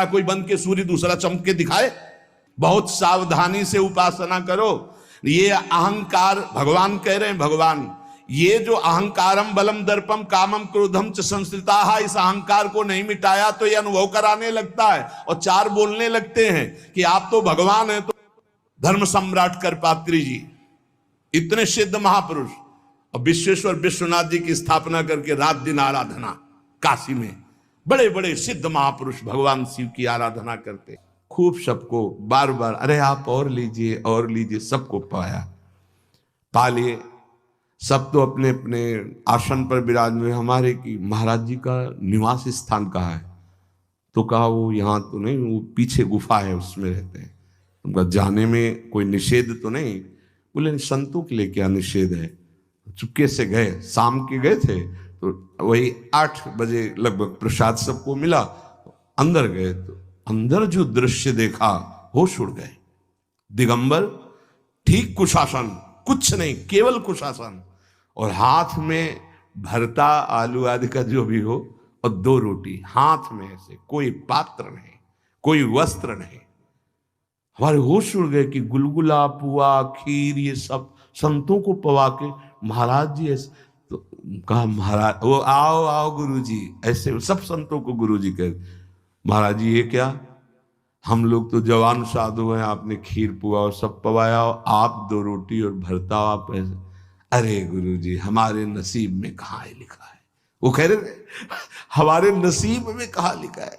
कोई बंद के सूर्य दूसरा चमक के दिखाए। बहुत सावधानी से उपासना करो। ये अहंकार, भगवान कह रहे हैं, भगवान ये जो अहंकारम बलम दर्पम कामम क्रोधम च संस्थिता, इस अहंकार को नहीं मिटाया तो ये अनुभव कराने लगता है और चार बोलने लगते हैं कि आप तो भगवान हैं। तो धर्म सम्राट करपात्री जी, इतने सिद्ध महापुरुष, और विश्वेश्वर विश्वनाथ जी की स्थापना करके रात दिन आराधना, काशी में बड़े बड़े सिद्ध महापुरुष भगवान शिव की आराधना करते, खूब सबको बार बार अरे आप और लीजिए और लीजिए, सबको पाया, पा लिए। सब तो अपने अपने आसन पर विराजमान। हमारे की महाराज जी का निवास स्थान कहाँ है? तो कहा वो यहाँ तो नहीं, वो पीछे गुफा है उसमें रहते हैं। उनका जाने में कोई निषेध तो नहीं? बोले संतों के लिए क्या निषेध है। चुपके से गए, शाम के गए थे तो वही 8 बजे लगभग प्रसाद सबको मिला। अंदर गए तो अंदर जो दृश्य देखा होश उड़ गए। दिगंबर, ठीक कुशासन, कुछ नहीं, केवल कुशासन, और हाथ में भरता आलू आदि का जो भी हो, और 2 रोटी हाथ में ऐसे, कोई पात्र नहीं, कोई वस्त्र नहीं। हमारे होश उड़ गए कि गुलगुला, पुआ, खीर, ये सब संतों को पवा के महाराज जी ऐसे। तो कहा महाराज, वो आओ आओ गुरुजी, ऐसे सब संतों को गुरुजी कह। महाराज जी ये क्या, हम लोग तो जवान साधु हैं, आपने खीर पुआ और सब पवाया, आप 2 रोटी और भरता आप ऐसे। अरे गुरुजी हमारे नसीब में कहाँ है लिखा है। वो कह रहे हमारे नसीब में कहाँ लिखा है।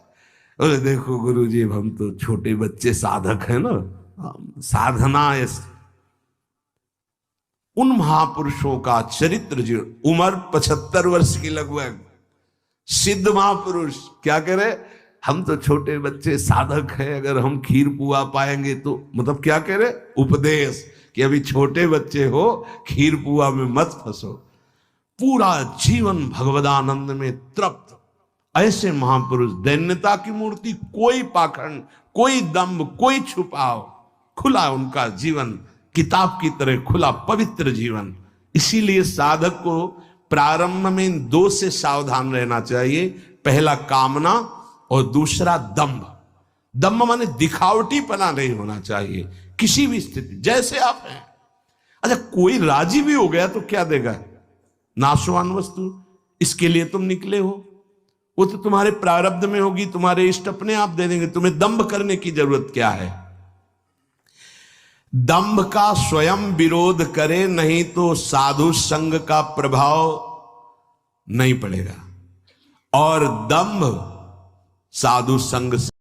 अरे देखो गुरुजी हम तो छोटे बच्चे साधक हैं ना, साधना ऐसे। उन महापुरुषों का चरित्र जो उम्र 75 वर्ष की लगभग, सिद्ध महापुरुष क्या कह रहे, हम तो छोटे बच्चे साधक हैं, अगर हम खीर पुआ पाएंगे तो, मतलब क्या कह रहे, उपदेश कि अभी छोटे बच्चे हो, खीर पुआ में मत फंसो। पूरा जीवन भगवदानंद में तृप्त ऐसे महापुरुष, दैन्यता की मूर्ति, कोई पाखंड, कोई दंभ, कोई छुपाव, खुला उनका जीवन, किताब की तरह खुला पवित्र जीवन। इसीलिए साधक को प्रारंभ में 2 से सावधान रहना चाहिए। पहला कामना और दूसरा दंभ। दंभ माने दिखावटीपना नहीं होना चाहिए किसी भी स्थिति, जैसे आप हैं। अच्छा कोई राजी भी हो गया तो क्या देगा, नाशवान वस्तु, इसके लिए तुम निकले हो, वो तो तुम्हारे प्रारब्ध में होगी, तुम्हारे इष्ट अपने आप दे देंगे, तुम्हें दंभ करने की जरूरत क्या है। दंभ का स्वयं विरोध करे, नहीं तो साधु संग का प्रभाव नहीं पड़ेगा। और दंभ साधु संग